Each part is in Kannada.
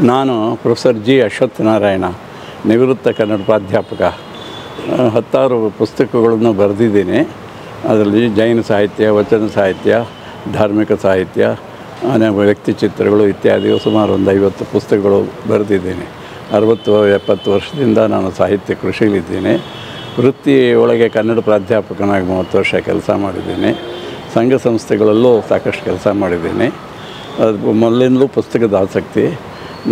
ನಾನು ಪ್ರೊಫೆಸರ್ ಜಿ ಅಶ್ವತ್ಥನಾರಾಯಣ, ನಿವೃತ್ತ ಕನ್ನಡ ಪ್ರಾಧ್ಯಾಪಕ. 10 ಪುಸ್ತಕಗಳನ್ನು ಬರೆದಿದ್ದೀನಿ. ಅದರಲ್ಲಿ ಜೈನ ಸಾಹಿತ್ಯ, ವಚನ ಸಾಹಿತ್ಯ, ಧಾರ್ಮಿಕ ಸಾಹಿತ್ಯ, ವ್ಯಕ್ತಿ ಚಿತ್ರಗಳು ಇತ್ಯಾದಿ ಸುಮಾರು ಒಂದು 50 ಪುಸ್ತಕಗಳು ಬರೆದಿದ್ದೀನಿ. 60-70 ವರ್ಷದಿಂದ ನಾನು ಸಾಹಿತ್ಯ ಕೃಷಿಯಲ್ಲಿದ್ದೀನಿ. ವೃತ್ತಿ ಒಳಗೆ ಕನ್ನಡ ಪ್ರಾಧ್ಯಾಪಕನಾಗಿ 30 ವರ್ಷ ಕೆಲಸ ಮಾಡಿದ್ದೀನಿ. ಸಂಘ ಸಂಸ್ಥೆಗಳಲ್ಲೂ ಸಾಕಷ್ಟು ಕೆಲಸ ಮಾಡಿದ್ದೀನಿ. ಅದು ಮೊದಲಿಂದಲೂ ಪುಸ್ತಕದ ಆಸಕ್ತಿ.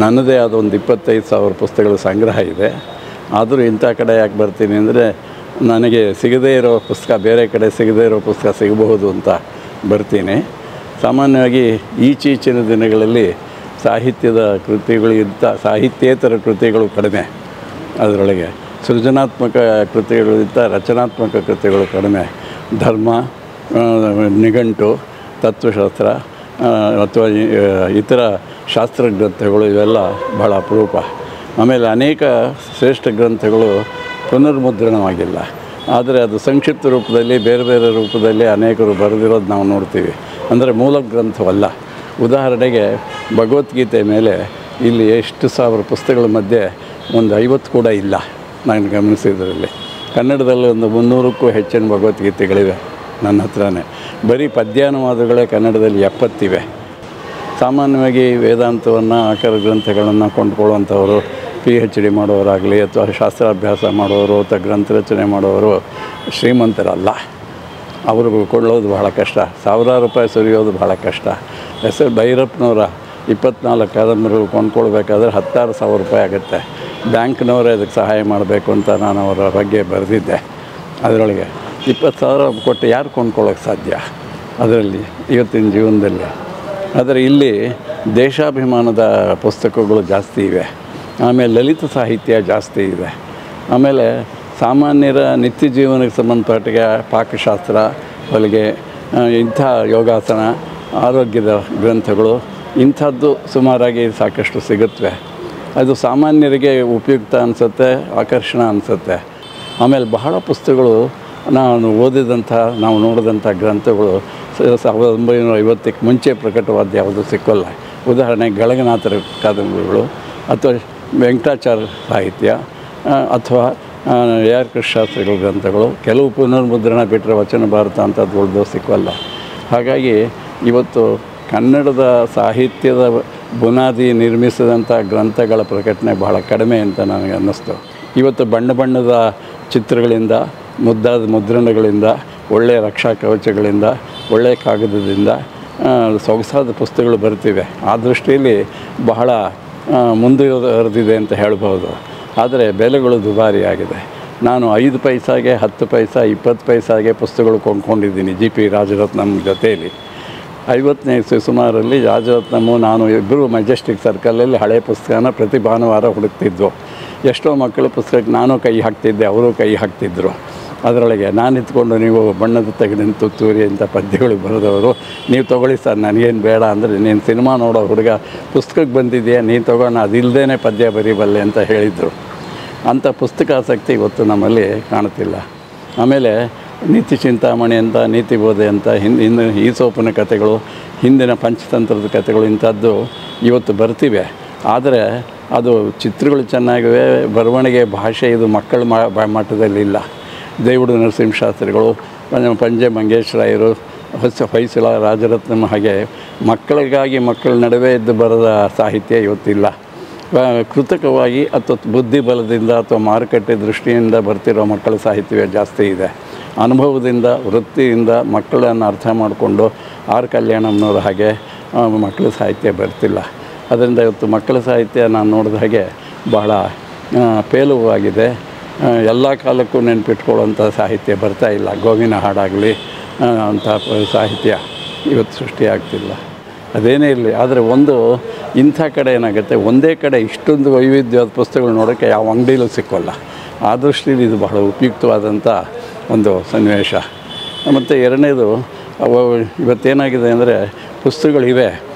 ನನ್ನದೇ ಆದ ಒಂದು 25,000 ಪುಸ್ತಕಗಳ ಸಂಗ್ರಹ ಇದೆ. ಆದರೂ ಇಂಥ ಕಡೆ ಯಾಕೆ ಬರ್ತೀನಿ ಅಂದರೆ, ನನಗೆ ಸಿಗದೇ ಇರೋ ಪುಸ್ತಕ ಬೇರೆ ಕಡೆ ಸಿಗದೇ ಇರೋ ಪುಸ್ತಕ ಸಿಗಬಹುದು ಅಂತ ಬರ್ತೀನಿ. ಸಾಮಾನ್ಯವಾಗಿ ಈಚೀಚಿನ ದಿನಗಳಲ್ಲಿ ಸಾಹಿತ್ಯದ ಕೃತಿಗಳಿಗಿಂತ ಸಾಹಿತ್ಯೇತರ ಕೃತಿಗಳು ಕಡಿಮೆ. ಅದರೊಳಗೆ ಸೃಜನಾತ್ಮಕ ಕೃತಿಗಳಿಗಿಂತ ರಚನಾತ್ಮಕ ಕೃತಿಗಳು ಕಡಿಮೆ. ಧರ್ಮ, ನಿಘಂಟು, ತತ್ವಶಾಸ್ತ್ರ ಅಥವಾ ಇತರ ಶಾಸ್ತ್ರ ಗ್ರಂಥಗಳು ಇವೆಲ್ಲ ಬಹಳ ಅಪರೂಪ. ಆಮೇಲೆ ಅನೇಕ ಶ್ರೇಷ್ಠ ಗ್ರಂಥಗಳು ಪುನರ್ಮುದ್ರಣವಾಗಿಲ್ಲ. ಆದರೆ ಅದು ಸಂಕ್ಷಿಪ್ತ ರೂಪದಲ್ಲಿ ಬೇರೆ ಬೇರೆ ರೂಪದಲ್ಲಿ ಅನೇಕರು ಬರೆದಿರೋದು ನಾವು ನೋಡ್ತೀವಿ. ಅಂದರೆ ಮೂಲ ಗ್ರಂಥವಲ್ಲ. ಉದಾಹರಣೆಗೆ ಭಗವದ್ಗೀತೆ ಮೇಲೆ ಇಲ್ಲಿ ಎಷ್ಟು ಸಾವಿರ ಪುಸ್ತಕಗಳ ಮಧ್ಯೆ ಒಂದು 50 ಕೂಡ ಇಲ್ಲ ನಾನು ಗಮನಿಸಿದ್ರಲ್ಲಿ. ಕನ್ನಡದಲ್ಲಿ ಒಂದು 300ಕ್ಕೂ ಹೆಚ್ಚಿನ ಭಗವದ್ಗೀತೆಗಳಿವೆ ನನ್ನ ಹತ್ರನೇ. ಬರೀ ಪದ್ಯಾನುವಾದಗಳೇ ಕನ್ನಡದಲ್ಲಿ 70 ಇವೆ. ಸಾಮಾನ್ಯವಾಗಿ ವೇದಾಂತವನ್ನು, ಆಕರ ಗ್ರಂಥಗಳನ್ನು ಕೊಂಡ್ಕೊಳ್ಳುವಂಥವರು PhD ಮಾಡೋರಾಗಲಿ ಅಥವಾ ಶಾಸ್ತ್ರಾಭ್ಯಾಸ ಮಾಡೋರು ಅಥವಾ ಗ್ರಂಥ ರಚನೆ ಮಾಡೋರು ಶ್ರೀಮಂತರಲ್ಲ. ಅವ್ರಿಗೆ ಕೊಳ್ಳೋದು ಬಹಳ ಕಷ್ಟ. ಸಾವಿರಾರು ರೂಪಾಯಿ ಸುರಿಯೋದು ಬಹಳ ಕಷ್ಟ. S.L. ಭೈರಪ್ಪನವರ 24 ಕಾದಂಬರಿಗಳು ಕೊಂಡ್ಕೊಳ್ಬೇಕಾದ್ರೆ 16,000 ರೂಪಾಯಿ ಆಗುತ್ತೆ. ಬ್ಯಾಂಕ್ನವರೇ ಅದಕ್ಕೆ ಸಹಾಯ ಮಾಡಬೇಕು ಅಂತ ನಾನು ಅವರ ಬಗ್ಗೆ ಬರೆದಿದ್ದೆ. ಅದರೊಳಗೆ 20,000 ಕೊಟ್ಟು ಯಾರು ಕೊಂಡ್ಕೊಳ್ಳೋಕ್ಕೆ ಸಾಧ್ಯ ಅದರಲ್ಲಿ ಇವತ್ತಿನ ಜೀವನದಲ್ಲಿ? ಆದರೆ ಇಲ್ಲಿ ದೇಶಾಭಿಮಾನದ ಪುಸ್ತಕಗಳು ಜಾಸ್ತಿ ಇವೆ. ಆಮೇಲೆ ಲಲಿತ ಸಾಹಿತ್ಯ ಜಾಸ್ತಿ ಇದೆ. ಆಮೇಲೆ ಸಾಮಾನ್ಯರ ನಿತ್ಯ ಜೀವನಕ್ಕೆ ಸಂಬಂಧಪಟ್ಟಿಗೆ ಪಾಕಶಾಸ್ತ್ರ, ಹೊಲಿಗೆ, ಇಂಥ ಯೋಗಾಸನ, ಆರೋಗ್ಯದ ಗ್ರಂಥಗಳು ಇಂಥದ್ದು ಸುಮಾರಾಗಿ ಸಾಕಷ್ಟು ಸಿಗುತ್ತವೆ. ಅದು ಸಾಮಾನ್ಯರಿಗೆ ಉಪಯುಕ್ತ ಅನಿಸುತ್ತೆ, ಆಕರ್ಷಣ ಅನಿಸುತ್ತೆ. ಆಮೇಲೆ ಬಹಳ ಪುಸ್ತಕಗಳು ನಾವು ನೋಡಿದಂಥ ಗ್ರಂಥಗಳು 1950ಕ್ಕೆ ಮುಂಚೆ ಪ್ರಕಟವಾದ ಯಾವುದೂ ಸಿಕ್ಕೋಲ್ಲ. ಉದಾಹರಣೆಗೆ ಗಳಗನಾಥರ ಕಾದಂಬರಿಗಳು ಅಥವಾ ವೆಂಕಟಾಚಾರ್ಯ ಸಾಹಿತ್ಯ ಅಥವಾ AR ಕೃಷ್ಣಶಾಸ್ತ್ರಿಗಳ ಗ್ರಂಥಗಳು. ಕೆಲವು ಪುನರ್ಮುದ್ರಣ ಬಿಟ್ಟರೆ ವಚನ ಭಾರತ ಅಂಥದ್ದು ಉಳಿದು ಸಿಕ್ಕೋಲ್ಲ. ಹಾಗಾಗಿ ಇವತ್ತು ಕನ್ನಡದ ಸಾಹಿತ್ಯದ ಬುನಾದಿ ನಿರ್ಮಿಸಿದಂಥ ಗ್ರಂಥಗಳ ಪ್ರಕಟಣೆ ಬಹಳ ಕಡಿಮೆ ಅಂತ ನನಗೆ ಅನ್ನಿಸ್ತು. ಇವತ್ತು ಬಣ್ಣ ಬಣ್ಣದ ಚಿತ್ರಗಳಿಂದ, ಮುದ್ದಾದ ಮುದ್ರಣಗಳಿಂದ, ಒಳ್ಳೆಯ ರಕ್ಷಾ ಕವಚಗಳಿಂದ, ಒಳ್ಳೆಯ ಕಾಗದದಿಂದ ಸೊಗಸಾದ ಪುಸ್ತಕಗಳು ಬರ್ತಿವೆ. ಆ ದೃಷ್ಟಿಯಲ್ಲಿ ಬಹಳ ಮುಂದುವರೆದಿದೆ ಅಂತ ಹೇಳ್ಬೋದು. ಆದರೆ ಬೆಲೆಗಳು ದುಬಾರಿಯಾಗಿದೆ. ನಾನು 5 ಪೈಸಾಗೆ, 10 ಪೈಸಾ, 20 ಪೈಸಾಗೆ ಪುಸ್ತಕಗಳು ಕೊಂಡ್ಕೊಂಡಿದ್ದೀನಿ G.P. ರಾಜರತ್ನಮ್ ಜೊತೆಯಲ್ಲಿ. 50ನೇ ಸುಮಾರಲ್ಲಿ ರಾಜರತ್ನಮ್ಮು ನಾನು ಇಬ್ಬರು ಮೆಜೆಸ್ಟಿಕ್ ಸರ್ಕಲಲ್ಲಿ ಹಳೆಯ ಪುಸ್ತಕನ ಪ್ರತಿ ಭಾನುವಾರ ಹುಡುಕ್ತಿದ್ವು. ಎಷ್ಟೋ ಮಕ್ಕಳ ಪುಸ್ತಕಕ್ಕೆ ನಾನು ಕೈ ಹಾಕ್ತಿದ್ದೆ, ಅವರು ಕೈ ಹಾಕ್ತಿದ್ದರು. ಅದರೊಳಗೆ ನಾನು ಇತ್ಕೊಂಡು, ನೀವು ಬಣ್ಣದ ತಗಡಿನ ತುತ್ತೂರಿ ಅಂತ ಪದ್ಯಗಳು ಬರೆದವರು, ನೀವು ತೊಗೊಳ್ಳಿ ಸರ್, ನನಗೇನು ಬೇಡ ಅಂದರೆ, ನೀನು ಸಿನಿಮಾ ನೋಡೋ ಹುಡುಗ ಪುಸ್ತಕಕ್ಕೆ ಬಂದಿದೆಯಾ, ನೀನು ತೊಗೊಂಡು ಅದಿಲ್ಲದೇ ಪದ್ಯ ಬರೀಬಲ್ಲೆ ಅಂತ ಹೇಳಿದರು. ಅಂಥ ಪುಸ್ತಕಾಸಕ್ತಿ ಇವತ್ತು ನಮ್ಮಲ್ಲಿ ಕಾಣುತ್ತಿಲ್ಲ. ಆಮೇಲೆ ನೀತಿ ಚಿಂತಾಮಣಿ ಅಂತ, ನೀತಿ ಬೋಧೆ ಅಂತ, ಹಿಂದಿನ ಈಸೋಪನ ಕಥೆಗಳು, ಹಿಂದಿನ ಪಂಚತಂತ್ರದ ಕಥೆಗಳು ಇಂಥದ್ದು ಇವತ್ತು ಬರ್ತಿವೆ. ಆದರೆ ಅದು ಚಿತ್ರಗಳು ಚೆನ್ನಾಗಿವೆ, ಬರವಣಿಗೆ ಭಾಷೆ ಇದು ಮಕ್ಕಳ ಮಟ್ಟದಲ್ಲಿಲ್ಲ. ದೇವುಡು ನರಸಿಂಹಶಾಸ್ತ್ರಿಗಳು, ಪಂಜೆ ಮಂಗೇಶ್ರಾಯರು, ಹೊಯ್ಸಳ, ರಾಜರತ್ನಂ ಹಾಗೆ ಮಕ್ಕಳಿಗಾಗಿ ಮಕ್ಕಳ ನಡುವೆ ಇದ್ದು ಬರೆದ ಸಾಹಿತ್ಯ ಇವತ್ತಿಲ್ಲ. ಕೃತಕವಾಗಿ ಅಥವಾ ಬುದ್ಧಿಬಲದಿಂದ ಅಥವಾ ಮಾರುಕಟ್ಟೆ ದೃಷ್ಟಿಯಿಂದ ಬರ್ತಿರೋ ಮಕ್ಕಳ ಸಾಹಿತ್ಯವೇ ಜಾಸ್ತಿ ಇದೆ. ಅನುಭವದಿಂದ, ವೃತ್ತಿಯಿಂದ ಮಕ್ಕಳನ್ನು ಅರ್ಥ ಮಾಡಿಕೊಂಡು ಆರ್ ಕಲ್ಯಾಣಮ್ನವ್ರ ಹಾಗೆ ಮಕ್ಕಳ ಸಾಹಿತ್ಯ ಬರ್ತಿಲ್ಲ. ಅದರಿಂದ ಇವತ್ತು ಮಕ್ಕಳ ಸಾಹಿತ್ಯ ನಾನು ನೋಡಿದ ಹಾಗೆ ಬಹಳ ಪೇಲುವಾಗಿದೆ. ಎಲ್ಲ ಕಾಲಕ್ಕೂ ನೆನಪಿಟ್ಕೊಳ್ಳುವಂಥ ಸಾಹಿತ್ಯ ಬರ್ತಾಯಿಲ್ಲ. ಗೋವಿನ ಹಾಡಾಗಲಿ ಅಂಥ ಸಾಹಿತ್ಯ ಇವತ್ತು ಸೃಷ್ಟಿಯಾಗ್ತಿಲ್ಲ. ಅದೇನೇ ಇರಲಿ, ಆದರೆ ಒಂದು ಇಂಥ ಕಡೆ ಏನಾಗುತ್ತೆ, ಒಂದೇ ಕಡೆ ಇಷ್ಟೊಂದು ವೈವಿಧ್ಯವಾದ ಪುಸ್ತಕಗಳು ನೋಡೋಕ್ಕೆ ಯಾವ ಅಂಗಡಿಯಲ್ಲೂ ಸಿಕ್ಕೋಲ್ಲ. ಆ ದೃಷ್ಟಿಯಲ್ಲಿ ಇದು ಬಹಳ ಉಪಯುಕ್ತವಾದಂಥ ಒಂದು ಸನ್ನಿವೇಶ. ಮತ್ತು ಎರಡನೇದು, ಇವತ್ತೇನಾಗಿದೆ ಅಂದರೆ ಪುಸ್ತಕಗಳಿವೆ,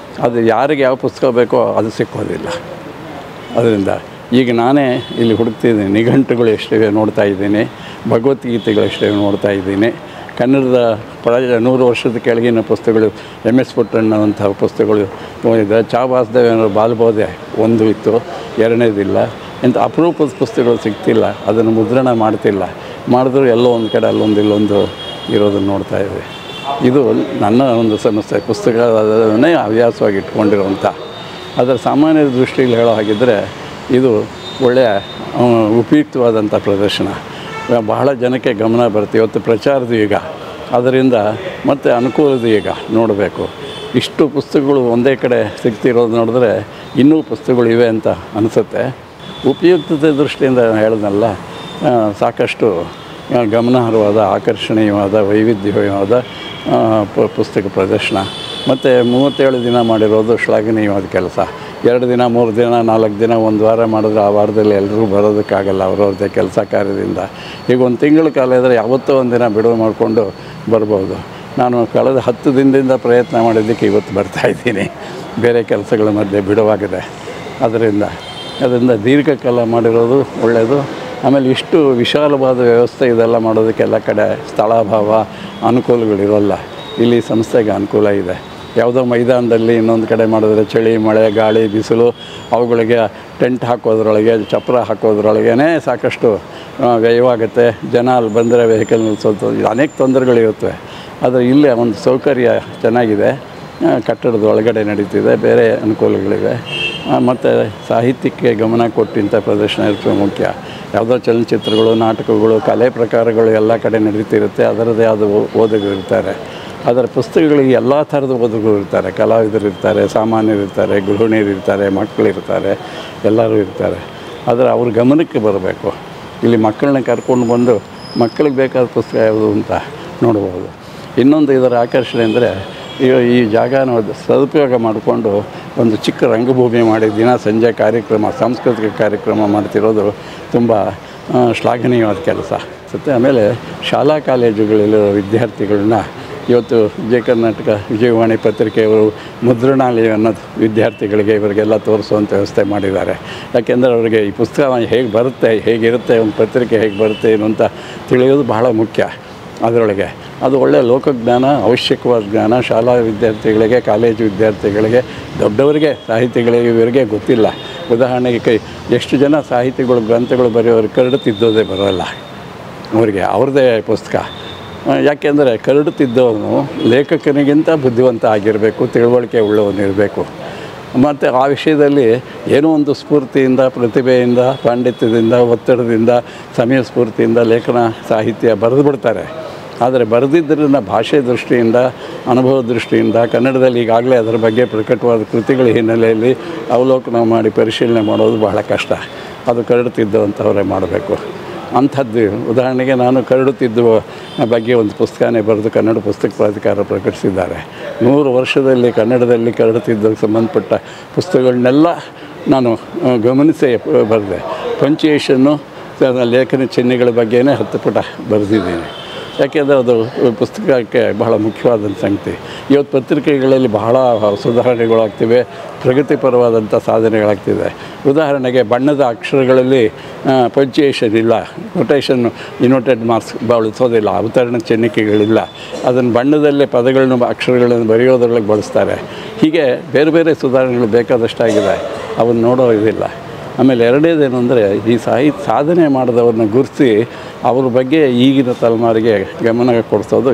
ಅದು ಯಾರಿಗೆ ಯಾವ ಪುಸ್ತಕ ಬೇಕೋ ಅದು ಸಿಕ್ಕೋದಿಲ್ಲ. ಅದರಿಂದ ಈಗ ನಾನೇ ಇಲ್ಲಿ ಹುಡುಕ್ತಿದ್ದೀನಿ. ನಿಘಂಟುಗಳು ಎಷ್ಟಿವೆ ನೋಡ್ತಾ ಇದ್ದೀನಿ, ಭಗವದ್ಗೀತೆಗಳು ಎಷ್ಟಿವೆ ನೋಡ್ತಾ ಇದ್ದೀನಿ. ಕನ್ನಡದ 100 ವರ್ಷದ ಕೆಳಗಿನ ಪುಸ್ತಕಗಳು, MS ಪುಟ್ಟಣ್ಣವಂಥ ಪುಸ್ತಕಗಳು ಇದೆ. ಚಾ ವಾಸುದೇವನವರ ಬಾಲಬೋಧೆ ಒಂದು ಇತ್ತು, ಎರಡನೇದಿಲ್ಲ. ಇಂಥ ಅಪರೂಪದ ಪುಸ್ತಕಗಳು ಸಿಗ್ತಿಲ್ಲ, ಅದನ್ನು ಮುದ್ರಣ ಮಾಡ್ತಿಲ್ಲ. ಮಾಡಿದ್ರು ಎಲ್ಲೋ ಒಂದು ಕಡೆ ಅಲ್ಲೊಂದು ಇಲ್ಲೊಂದು ಇರೋದನ್ನು ನೋಡ್ತಾ ಇದ್ವಿ. ಇದು ನನ್ನ ಒಂದು ಸಮಸ್ಯೆ, ಪುಸ್ತಕನೇ ಹವ್ಯಾಸವಾಗಿ ಇಟ್ಕೊಂಡಿರುವಂಥ. ಅದರ ಸಾಮಾನ್ಯ ದೃಷ್ಟಿಯಲ್ಲಿ ಹೇಳೋ ಹಾಗಿದ್ದರೆ ಇದು ಒಳ್ಳೆಯ ಉಪಯುಕ್ತವಾದಂಥ ಪ್ರದರ್ಶನ. ಬಹಳ ಜನಕ್ಕೆ ಗಮನ ಬರುತ್ತೆ. ಇವತ್ತು ಪ್ರಚಾರದ ಈಗ, ಅದರಿಂದ ಮತ್ತು ಅನುಕೂಲದ ಈಗ ನೋಡಬೇಕು. ಇಷ್ಟು ಪುಸ್ತಕಗಳು ಒಂದೇ ಕಡೆ ಸಿಗ್ತಿರೋದು ನೋಡಿದ್ರೆ ಇನ್ನೂ ಪುಸ್ತಕಗಳು ಇವೆ ಅಂತ ಅನಿಸುತ್ತೆ. ಉಪಯುಕ್ತತೆ ದೃಷ್ಟಿಯಿಂದ ಹೇಳಿದ್ನಲ್ಲ, ಸಾಕಷ್ಟು ಗಮನಾರ್ಹವಾದ, ಆಕರ್ಷಣೀಯವಾದ, ವೈವಿಧ್ಯಮಯವಾದ ಪುಸ್ತಕ ಪ್ರದರ್ಶನ. ಮತ್ತು 37 ದಿನ ಮಾಡಿರೋದು ಶ್ಲಾಘನೀಯವಾದ ಕೆಲಸ. 2 ದಿನ, 3 ದಿನ, 4 ದಿನ, ಒಂದು ವಾರ ಮಾಡಿದ್ರೆ ಆ ವಾರದಲ್ಲಿ ಎಲ್ಲರೂ ಬರೋದಕ್ಕಾಗಲ್ಲ ಅವ್ರವ್ರದ್ದೇ ಕೆಲಸ ಕಾರ್ಯದಿಂದ. ಈಗ ಒಂದು ತಿಂಗಳ ಕಾಲ ಇದ್ದರೆ ಯಾವತ್ತೋ ಒಂದು ದಿನ ಬಿಡುವು ಮಾಡಿಕೊಂಡು ಬರ್ಬೋದು. ನಾನು ಕಳೆದ 10 ದಿನದಿಂದ ಪ್ರಯತ್ನ ಮಾಡಿದ್ದಕ್ಕೆ ಇವತ್ತು ಬರ್ತಾಯಿದ್ದೀನಿ. ಬೇರೆ ಕೆಲಸಗಳ ಮಧ್ಯೆ ಬಿಡುವಾಗಿದೆ. ಅದರಿಂದ ದೀರ್ಘಕಾಲ ಮಾಡಿರೋದು ಒಳ್ಳೆಯದು. ಆಮೇಲೆ ಇಷ್ಟು ವಿಶಾಲವಾದ ವ್ಯವಸ್ಥೆ ಇದೆಲ್ಲ ಮಾಡೋದಕ್ಕೆ ಎಲ್ಲ ಕಡೆ ಸ್ಥಳಾಭಾವ, ಅನುಕೂಲಗಳಿರೋಲ್ಲ. ಇಲ್ಲಿ ಸಂಸ್ಥೆಗೆ ಅನುಕೂಲ ಇದೆ. ಯಾವುದೋ ಮೈದಾನದಲ್ಲಿ ಇನ್ನೊಂದು ಕಡೆ ಮಾಡಿದ್ರೆ ಚಳಿ, ಮಳೆ, ಗಾಳಿ, ಬಿಸಿಲು, ಅವುಗಳಿಗೆ ಟೆಂಟ್ ಹಾಕೋದ್ರೊಳಗೆ, ಚಪ್ರ ಹಾಕೋದ್ರೊಳಗೇ ಸಾಕಷ್ಟು ವ್ಯಯವಾಗುತ್ತೆ. ಜನ ಅಲ್ಲಿ ಬಂದರೆ ವೆಹಿಕಲ್ ಸ್ವಲ್ಪ ಅನೇಕ ತೊಂದರೆಗಳಿರುತ್ತವೆ. ಆದರೆ ಇಲ್ಲೇ ಒಂದು ಸೌಕರ್ಯ ಚೆನ್ನಾಗಿದೆ, ಕಟ್ಟಡದ ಒಳಗಡೆ ನಡೀತಿದೆ, ಬೇರೆ ಅನುಕೂಲಗಳಿವೆ. ಮತ್ತು ಸಾಹಿತ್ಯಕ್ಕೆ ಗಮನ ಕೊಟ್ಟಿಂಥ ಪ್ರದರ್ಶನ ಇರ್ತವೆ ಮುಖ್ಯ. ಯಾವುದೋ ಚಲನಚಿತ್ರಗಳು, ನಾಟಕಗಳು, ಕಲೆ ಪ್ರಕಾರಗಳು ಎಲ್ಲ ಕಡೆ ನಡೀತಿರುತ್ತೆ. ಅದರದ್ದೇ ಆದ ಓದುಗರು ಇರ್ತಾರೆ. ಅದರ ಪುಸ್ತಕಗಳಿಗೆ ಎಲ್ಲ ಥರದ ಓದುಗರು ಇರ್ತಾರೆ. ಕಲಾವಿದರು ಇರ್ತಾರೆ, ಸಾಮಾನ್ಯರು ಇರ್ತಾರೆ, ಗೃಹಿಣಿಯರು ಇರ್ತಾರೆ, ಮಕ್ಕಳಿರ್ತಾರೆ, ಎಲ್ಲರೂ ಇರ್ತಾರೆ. ಆದರೆ ಅವ್ರ ಗಮನಕ್ಕೆ ಬರಬೇಕು. ಇಲ್ಲಿ ಮಕ್ಕಳನ್ನ ಕರ್ಕೊಂಡು ಬಂದು ಮಕ್ಕಳಿಗೆ ಬೇಕಾದ ಪುಸ್ತಕ ಯಾವುದು ಅಂತ ನೋಡ್ಬೋದು. ಇನ್ನೊಂದು ಇದರ ಆಕರ್ಷಣೆ ಅಂದರೆ ಈ ಜಾಗನ ಸದುಪಯೋಗ ಮಾಡಿಕೊಂಡು ಒಂದು ಚಿಕ್ಕ ರಂಗಭೂಮಿ ಮಾಡಿ ದಿನ ಸಂಜೆ ಕಾರ್ಯಕ್ರಮ, ಸಾಂಸ್ಕೃತಿಕ ಕಾರ್ಯಕ್ರಮ ಮಾಡ್ತಿರೋದು ತುಂಬ ಶ್ಲಾಘನೀಯವಾದ ಕೆಲಸ ಅನಿಸುತ್ತೆ. ಆಮೇಲೆ ಶಾಲಾ ಕಾಲೇಜುಗಳಲ್ಲಿರೋ ವಿದ್ಯಾರ್ಥಿಗಳನ್ನ ಇವತ್ತು ವಿಜಯ ಕರ್ನಾಟಕ ವಿಜಯವಾಣಿ ಪತ್ರಿಕೆಯವರು ಮುದ್ರಣಾಲಯ ಅನ್ನೋದು ವಿದ್ಯಾರ್ಥಿಗಳಿಗೆ ಇವರಿಗೆಲ್ಲ ತೋರಿಸುವಂಥ ವ್ಯವಸ್ಥೆ ಮಾಡಿದ್ದಾರೆ. ಯಾಕೆಂದರೆ ಅವರಿಗೆ ಈ ಪುಸ್ತಕ ಹೇಗೆ ಬರುತ್ತೆ, ಹೇಗಿರುತ್ತೆ, ಒಂದು ಪತ್ರಿಕೆ ಹೇಗೆ ಬರುತ್ತೆ ಅಂತ ತಿಳಿಯೋದು ಬಹಳ ಮುಖ್ಯ. ಅದರೊಳಗೆ ಅದು ಒಳ್ಳೆಯ ಲೋಕಜ್ಞಾನ, ಅವಶ್ಯಕವಾದ ಜ್ಞಾನ ಶಾಲಾ ವಿದ್ಯಾರ್ಥಿಗಳಿಗೆ, ಕಾಲೇಜು ವಿದ್ಯಾರ್ಥಿಗಳಿಗೆ, ದೊಡ್ಡವರಿಗೆ, ಸಾಹಿತಿಗಳಿಗೆ ಇವರಿಗೆ ಗೊತ್ತಿಲ್ಲ. ಉದಾಹರಣೆಗೆ ಎಷ್ಟು ಜನ ಸಾಹಿತಿಗಳು, ಗ್ರಂಥಗಳು ಬರೆಯೋರು ಕರಡು ತಿದ್ದೋದೇ ಬರೋಲ್ಲ ಅವರಿಗೆ, ಅವ್ರದ್ದೇ ಪುಸ್ತಕ. ಯಾಕೆಂದರೆ ಕರಡು ತಿದ್ದವನು ಲೇಖಕನಿಗಿಂತ ಬುದ್ಧಿವಂತ ಆಗಿರಬೇಕು, ತಿಳುವಳಿಕೆ ಉಳ್ಳವನಿರಬೇಕು. ಮತ್ತು ಆ ವಿಷಯದಲ್ಲಿ ಏನೋ ಒಂದು ಸ್ಫೂರ್ತಿಯಿಂದ, ಪ್ರತಿಭೆಯಿಂದ, ಪಾಂಡಿತ್ಯದಿಂದ, ಒತ್ತಡದಿಂದ, ಸಮಯ ಸ್ಫೂರ್ತಿಯಿಂದ ಲೇಖನ ಸಾಹಿತ್ಯ ಬರೆದು ಬಿಡ್ತಾರೆ. ಆದರೆ ಬರೆದಿದ್ದರಿಂದ ಭಾಷೆ ದೃಷ್ಟಿಯಿಂದ, ಅನುಭವ ದೃಷ್ಟಿಯಿಂದ ಕನ್ನಡದಲ್ಲಿ ಈಗಾಗಲೇ ಅದರ ಬಗ್ಗೆ ಪ್ರಕಟವಾದ ಕೃತಿಗಳ ಹಿನ್ನೆಲೆಯಲ್ಲಿ ಅವಲೋಕನ ಮಾಡಿ ಪರಿಶೀಲನೆ ಮಾಡೋದು ಬಹಳ ಕಷ್ಟ. ಅದು ಕರಡು ತಿದ್ದುವಂಥವರೇ ಮಾಡಬೇಕು. ಅಂಥದ್ದು ಉದಾಹರಣೆಗೆ ನಾನು ಕರಡು ತಿದ್ದುವ ಬಗ್ಗೆ ಒಂದು ಪುಸ್ತಕನೇ ಬರೆದು ಕನ್ನಡ ಪುಸ್ತಕ ಪ್ರಾಧಿಕಾರ ಪ್ರಕಟಿಸಿದ್ದಾರೆ. 100 ವರ್ಷದಲ್ಲಿ ಕನ್ನಡದಲ್ಲಿ ಕರಡು ತಿದ್ದೋಕ್ಕೆ ಸಂಬಂಧಪಟ್ಟ ಪುಸ್ತಕಗಳನ್ನೆಲ್ಲ ನಾನು ಗಮನಿಸಿ ಬರೆದೆ. ಪಂಚುಯೇಷನ್ನು, ಲೇಖನ ಚಿಹ್ನೆಗಳ ಬಗ್ಗೆನೇ 10 ಪುಟ ಬರೆದಿದ್ದೀನಿ. ಯಾಕೆಂದರೆ ಅದು ಪುಸ್ತಕಕ್ಕೆ ಬಹಳ ಮುಖ್ಯವಾದಂಥ ಸಂಗತಿ. ಇವತ್ತು ಪತ್ರಿಕೆಗಳಲ್ಲಿ ಬಹಳ ಸುಧಾರಣೆಗಳಾಗ್ತಿವೆ, ಪ್ರಗತಿಪರವಾದಂಥ ಸಾಧನೆಗಳಾಗ್ತಿದೆ. ಉದಾಹರಣೆಗೆ ಬಣ್ಣದ ಅಕ್ಷರಗಳಲ್ಲಿ ಪಂಚುಯೇಷನ್ ಇಲ್ಲ, ನೊಟೇಷನ್ನು, ಇನ್ವರ್ಟೆಡ್ ಮಾರ್ಕ್ಸ್ ಬಳಸೋದಿಲ್ಲ, ಅವತರಣ ಚಿಹ್ನಿಕೆಗಳಿಲ್ಲ. ಅದನ್ನು ಬಣ್ಣದಲ್ಲೇ ಪದಗಳನ್ನು, ಅಕ್ಷರಗಳನ್ನು ಬರೆಯೋದ್ರೊಳಗೆ ಬಳಸ್ತಾರೆ. ಹೀಗೆ ಬೇರೆ ಬೇರೆ ಸುಧಾರಣೆಗಳು ಬೇಕಾದಷ್ಟಾಗಿದೆ, ಅವನ್ನು ನೋಡೋ ಇದಿಲ್ಲ. ಆಮೇಲೆ ಎರಡನೇದೇನು ಅಂದರೆ ಈ ಸಾಧನೆ ಮಾಡಿದವ್ರನ್ನ ಗುರುತಿಸಿ ಅವ್ರ ಬಗ್ಗೆ ಈಗಿನ ತಲೆಮಾರಿಗೆ ಗಮನ ಕೊಡಿಸೋದು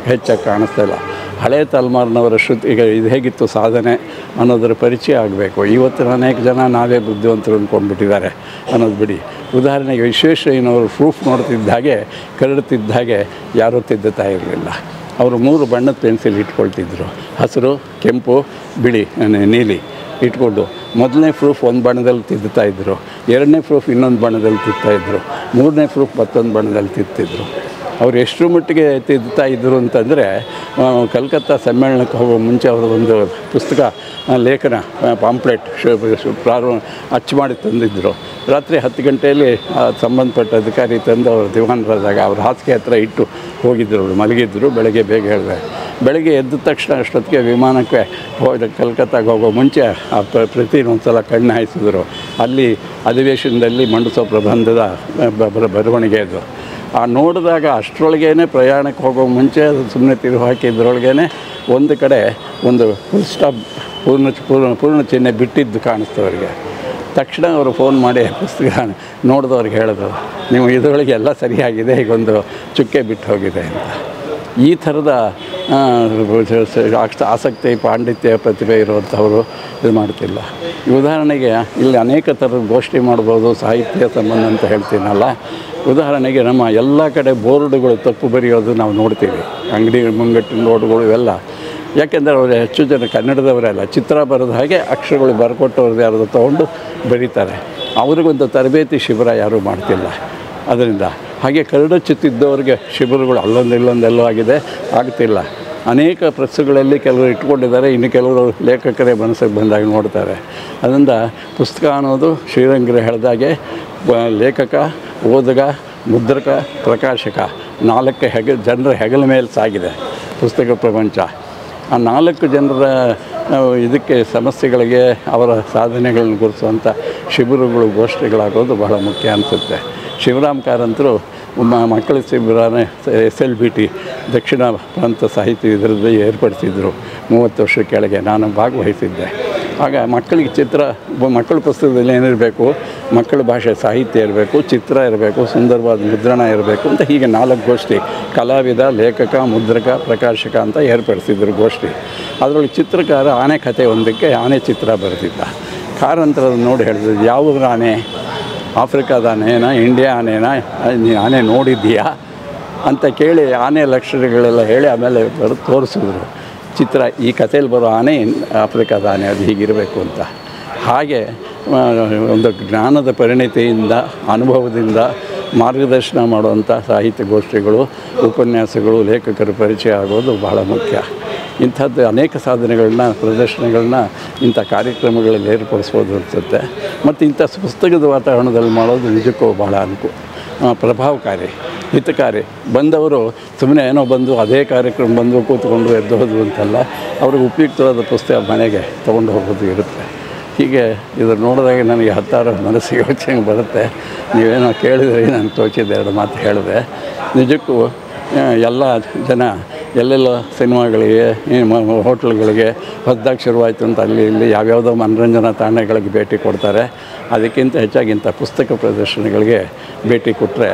ಹೆಚ್ಚಾಗಿ ಕಾಣಿಸ್ತಾ ಇಲ್ಲ. ಹಳೆಯ ತಲೆಮಾರಿನವರ ಈಗ ಇದು ಹೇಗಿತ್ತು ಸಾಧನೆ ಅನ್ನೋದರ ಪರಿಚಯ ಆಗಬೇಕು. ಇವತ್ತಿನ ಅನೇಕ ಜನ ನಾವೇ ಬುದ್ಧಿವಂತರು ಅಂದ್ಕೊಂಡ್ಬಿಟ್ಟಿದ್ದಾರೆ ಅನ್ನೋದು ಬಿಡಿ. ಉದಾಹರಣೆಗೆ ವಿಶ್ವೇಶ್ವರಯ್ಯನವರು ಪ್ರೂಫ್ ನೋಡ್ತಿದ್ದ ಹಾಗೆ, ಕರಡುತ್ತಿದ್ದ ಹಾಗೆ ಯಾರೂ ತಿದ್ದುತ್ತಾ ಇರಲಿಲ್ಲ. ಅವರು 3 ಬಣ್ಣದ ಪೆನ್ಸಿಲ್ ಇಟ್ಕೊಳ್ತಿದ್ರು, ಹಸಿರು, ಕೆಂಪು, ಬಿಳಿ, ನೀಲಿ ಇಟ್ಕೊಂಡು. ಮೊದಲನೇ ಪ್ರೂಫ್ ಒಂದು ಬಣ್ಣದಲ್ಲಿ ತಿದ್ದುತ್ತಾಯಿದ್ರು, 2ನೇ ಪ್ರೂಫ್ ಇನ್ನೊಂದು ಬಣ್ಣದಲ್ಲಿ ತಿದ್ತಾಯಿದ್ರು, 3ನೇ ಪ್ರೂಫ್ ಮತ್ತೊಂದು ಬಣ್ಣದಲ್ಲಿ ತಿದ್ತಿದ್ರು. ಅವ್ರು ಎಷ್ಟು ಮಟ್ಟಿಗೆ ತಿದ್ದುತ್ತಾ ಇದ್ದರು ಅಂತಂದರೆ, ಕಲ್ಕತ್ತಾ ಸಮ್ಮೇಳನಕ್ಕೆ ಹೋಗೋ ಮುಂಚೆ ಅವರು ಒಂದು ಪುಸ್ತಕ ಲೇಖನ ಪಾಂಪ್ಲೆಟ್ ಅಚ್ಚು ಮಾಡಿ ತಂದಿದ್ದರು. ರಾತ್ರಿ 10 ಗಂಟೆಯಲ್ಲಿ ಸಂಬಂಧಪಟ್ಟ ಅಧಿಕಾರಿ ತಂದು ಅವರು ದಿವಾನರಾದಾಗ ಅವ್ರ ಹಾಸಿಗೆ ಹತ್ರ ಇಟ್ಟು ಹೋಗಿದ್ದರು. ಅವರು ಮಲಗಿದ್ದರು. ಬೆಳಗ್ಗೆ ಬೇಗ ಹೇಳಿದೆ. ಬೆಳಗ್ಗೆ ಎದ್ದ ತಕ್ಷಣ ಅಷ್ಟೊತ್ತಿಗೆ ವಿಮಾನಕ್ಕೆ ಕಲ್ಕತ್ತಾಗೆ ಹೋಗೋ ಮುಂಚೆ ಆ ಪ್ರತಿನ ಒಂದು ಸಲ ಕಣ್ಣು ಹಾಯಿಸಿದ್ರು. ಅಲ್ಲಿ ಅಧಿವೇಶನದಲ್ಲಿ ಮಂಡಿಸೋ ಪ್ರಬಂಧದ ಬರವಣಿಗೆ ಅದು. ಆ ನೋಡಿದಾಗ ಅಷ್ಟರೊಳಗೇ ಪ್ರಯಾಣಕ್ಕೆ ಹೋಗೋ ಮುಂಚೆ ಅದು ಸುಮ್ಮನೆ ತಿರುಗಿ ಹಾಕಿದ್ರೊಳಗೇ ಒಂದು ಕಡೆ ಒಂದು ಫುಲ್ ಸ್ಟಾಪ್ ಪೂರ್ಣ ಚಿಹ್ನೆ ಬಿಟ್ಟಿದ್ದು ಕಾಣಿಸ್ತು ಅವರಿಗೆ. ತಕ್ಷಣ ಅವರು ಫೋನ್ ಮಾಡಿ ಪುಸ್ತಕ ನೋಡಿದವ್ರಿಗೆ ಹೇಳಿದ್ರು, ನೀವು ಇದರೊಳಗೆ ಎಲ್ಲ ಸರಿಯಾಗಿದೆ, ಈಗೊಂದು ಚುಕ್ಕೆ ಬಿಟ್ಟು ಹೋಗಿದೆ ಅಂತ. ಈ ಥರದ ಆಸಕ್ತಿ, ಪಾಂಡಿತ್ಯ, ಪ್ರತಿಭೆ ಇರುವಂಥವರು ಇದು ಮಾಡ್ತಿಲ್ಲ. ಉದಾಹರಣೆಗೆ ಇಲ್ಲಿ ಅನೇಕ ಥರದ ಗೋಷ್ಠಿ ಮಾಡ್ಬೋದು, ಸಾಹಿತ್ಯ ಸಂಬಂಧ ಅಂತ ಹೇಳ್ತೀನಲ್ಲ. ಉದಾಹರಣೆಗೆ ನಮ್ಮ ಎಲ್ಲ ಕಡೆ ಬೋರ್ಡುಗಳು ತಪ್ಪು ಬರೆಯೋದು ನಾವು ನೋಡ್ತೀವಿ, ಅಂಗಡಿ ಮುಂಗಟ್ಟಿನ ಬೋರ್ಡುಗಳು ಇವೆಲ್ಲ. ಯಾಕೆಂದರೆ ಅವರು ಹೆಚ್ಚು ಜನ ಕನ್ನಡದವರೇ ಅಲ್ಲ, ಚಿತ್ರ ಬರೆದ ಹಾಗೆ ಅಕ್ಷರಗಳು ಬರ್ಕೊಟ್ಟವ್ರದ್ದು ಯಾರು ತೊಗೊಂಡು ಬರೀತಾರೆ. ಅವ್ರಿಗೊಂದು ತರಬೇತಿ ಶಿಬಿರ ಯಾರೂ ಮಾಡ್ತಿಲ್ಲ. ಅದರಿಂದ ಹಾಗೆ ಕರಡಚ್ಚುತ್ತಿದ್ದವ್ರಿಗೆ ಶಿಬಿರಗಳು ಅಲ್ಲೊಂದೆಲ್ಲೋ ಆಗಿದೆ, ಆಗ್ತಿಲ್ಲ. ಅನೇಕ ಪ್ರೆಸ್ಸುಗಳಲ್ಲಿ ಕೆಲವರು ಇಟ್ಕೊಂಡಿದ್ದಾರೆ, ಇನ್ನು ಕೆಲವರು ಲೇಖಕರೇ ಮನಸ್ಸಿಗೆ ಬಂದಾಗ ನೋಡ್ತಾರೆ. ಅದರಿಂದ ಪುಸ್ತಕ ಅನ್ನೋದು ಶ್ರೀರಂಗರು ಹೇಳಿದಾಗೆ ಲೇಖಕ, ಓದುಗ, ಮುದ್ರಕ, ಪ್ರಕಾಶಕ 4 ಜನರ ಹೆಗಲ ಮೇಲೆ ಸಾಗಿದೆ ಪುಸ್ತಕ ಪ್ರಪಂಚ. ಆ 4 ಜನರ ಇದಕ್ಕೆ ಸಮಸ್ಯೆಗಳಿಗೆ ಅವರ ಸಾಧನೆಗಳನ್ನು ಗುರುತಿಸುವಂಥ ಶಿಬಿರಗಳು, ಗೋಷ್ಠಿಗಳಾಗೋದು ಬಹಳ ಮುಖ್ಯ ಅನಿಸುತ್ತೆ. ಶಿವರಾಮ್ ಕಾರಂತರು ಮಕ್ಕಳ ಶಿಬಿರನೇ SLBT ದಕ್ಷಿಣ ಪ್ರಾಂತ ಸಾಹಿತ್ಯ ಇದರಲ್ಲಿ ಏರ್ಪಡಿಸಿದ್ರು 30 ವರ್ಷ ಕೆಳಗೆ. ನಾನು ಭಾಗವಹಿಸಿದ್ದೆ. ಆಗ ಮಕ್ಕಳಿಗೆ ಮಕ್ಕಳ ಪುಸ್ತಕದಲ್ಲಿ ಏನಿರಬೇಕು, ಮಕ್ಕಳ ಭಾಷೆ ಸಾಹಿತ್ಯ ಇರಬೇಕು, ಚಿತ್ರ ಇರಬೇಕು, ಸುಂದರವಾದ ಮುದ್ರಣ ಇರಬೇಕು ಅಂತ ಹೀಗೆ 4 ಗೋಷ್ಠಿ, ಕಲಾವಿದ, ಲೇಖಕ, ಮುದ್ರಕ, ಪ್ರಕಾಶಕ ಅಂತ ಏರ್ಪಡಿಸಿದ್ರು ಗೋಷ್ಠಿ. ಅದರೊಳಗೆ ಚಿತ್ರಕಾರ ಆನೆ ಕಥೆ ಒಂದಕ್ಕೆ ಆನೆ ಚಿತ್ರ ಬರೆದಿದ್ದ. ಕಾರಂತರದ್ದು ನೋಡಿ ಹೇಳಿದ್ರು, ಯಾವ ಆನೆ, ಆಫ್ರಿಕಾದ ಆನೆನಾ, ಇಂಡಿಯಾ ಆನೆನಾ, ನೀನು ಆನೆ ನೋಡಿದ್ದೀಯಾ ಅಂತ ಕೇಳಿ ಆನೆ ಲಕ್ಷಣಗಳೆಲ್ಲ ಹೇಳಿ ಆಮೇಲೆ ತೋರಿಸಿದ್ರು ಚಿತ್ರ. ಈ ಕಥೆಯಲ್ಲಿ ಬರೋ ಆನೆ ಆಫ್ರಿಕಾದ ಆನೆ, ಅದು ಹೀಗಿರಬೇಕು ಅಂತ. ಹಾಗೆ ಒಂದು ಜ್ಞಾನದ ಪರಿಣಿತಿಯಿಂದ, ಅನುಭವದಿಂದ ಮಾರ್ಗದರ್ಶನ ಮಾಡುವಂಥ ಸಾಹಿತ್ಯ ಗೋಷ್ಠಿಗಳು, ಉಪನ್ಯಾಸಗಳು, ಲೇಖಕರ ಪರಿಚಯ ಆಗೋದು ಬಹಳ ಮುಖ್ಯ. ಇಂಥದ್ದು ಅನೇಕ ಸಾಧನೆಗಳನ್ನ, ಪ್ರದರ್ಶನಗಳನ್ನ ಇಂಥ ಕಾರ್ಯಕ್ರಮಗಳಲ್ಲಿ ಏರ್ಪಡಿಸ್ಬೋದು ಅನಿಸುತ್ತೆ. ಮತ್ತು ಇಂಥ ಪುಸ್ತಕದ ವಾತಾವರಣದಲ್ಲಿ ಮಾಡೋದು ನಿಜಕ್ಕೂ ಬಹಳ ಪ್ರಭಾವಕಾರಿ, ಹಿತಕಾರಿ. ಬಂದವರು ಸುಮ್ಮನೆ ಏನೋ ಬಂದು ಅದೇ ಕಾರ್ಯಕ್ರಮ ಬಂದು ಕೂತ್ಕೊಂಡು ಎದ್ದು ಹೋದ್ರು ಅಂತಲ್ಲ, ಅವ್ರಿಗೆ ಉಪಯುಕ್ತವಾದ ಪುಸ್ತಕ ಮನೆಗೆ ತೊಗೊಂಡು ಹೋಗೋದು ಇರುತ್ತೆ. ಹೀಗೆ ಇದನ್ನು ನೋಡಿದಾಗ ನನಗೆ 10 ಮನಸ್ಸಿಗೆ ಯೋಚನೆ ಬರುತ್ತೆ. ನೀವೇನೋ ಕೇಳಿದ್ರೆ ನಾನು ತೋಚಿದ್ದೆ 2 ಮಾತು ಹೇಳಿದೆ. ನಿಜಕ್ಕೂ ಎಲ್ಲ ಜನ ಎಲ್ಲೆಲ್ಲ ಸಿನಿಮಾಗಳಿಗೆ, ಹೋಟ್ಲ್ಗಳಿಗೆ ಹೊಸದಾಗಿ ಶುರುವಾಯಿತು ಅಂತ ಅಲ್ಲಿ ಇಲ್ಲಿ ಯಾವ್ಯಾವುದೋ ಮನರಂಜನಾ ತಾಣಗಳಿಗೆ ಭೇಟಿ ಕೊಡ್ತಾರೆ. ಅದಕ್ಕಿಂತ ಹೆಚ್ಚಾಗಿ ಇಂಥ ಪುಸ್ತಕ ಪ್ರದರ್ಶನಗಳಿಗೆ ಭೇಟಿ ಕೊಟ್ಟರೆ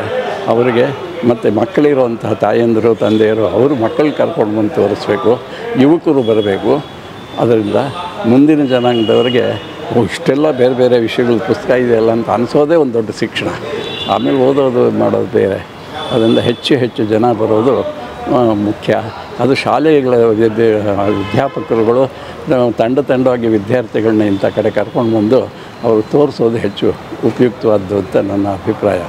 ಅವರಿಗೆ ಮತ್ತು ಮಕ್ಕಳಿರುವಂತಹ ತಾಯಂದಿರು, ತಂದೆಯರು ಅವರು ಮಕ್ಕಳು ಕರ್ಕೊಂಡು ಬಂದು ತೋರಿಸ್ಬೇಕು, ಯುವಕರು ಬರಬೇಕು. ಅದರಿಂದ ಮುಂದಿನ ಜನಾಂಗದವರಿಗೆ ಇಷ್ಟೆಲ್ಲ ಬೇರೆ ಬೇರೆ ವಿಷಯಗಳ ಪುಸ್ತಕ ಇದೆಯಲ್ಲ ಅಂತ ಅನಿಸೋದೇ ಒಂದು ದೊಡ್ಡ ಶಿಕ್ಷಣ. ಆಮೇಲೆ ಓದೋದು ಮಾಡೋದು ಬೇರೆ. ಅದರಿಂದ ಹೆಚ್ಚು ಜನ ಬರೋದು ಮುಖ್ಯ. ಅದು ಶಾಲೆಗಳ ಅಧ್ಯಾಪಕರುಗಳು ತಂಡವಾಗಿ ವಿದ್ಯಾರ್ಥಿಗಳನ್ನ ಇಂಥ ಕಡೆ ಕರ್ಕೊಂಡು ಬಂದು ಅವರು ತೋರಿಸೋದು ಹೆಚ್ಚು ಉಪಯುಕ್ತವಾದ್ದು ಅಂತ ನನ್ನ ಅಭಿಪ್ರಾಯ.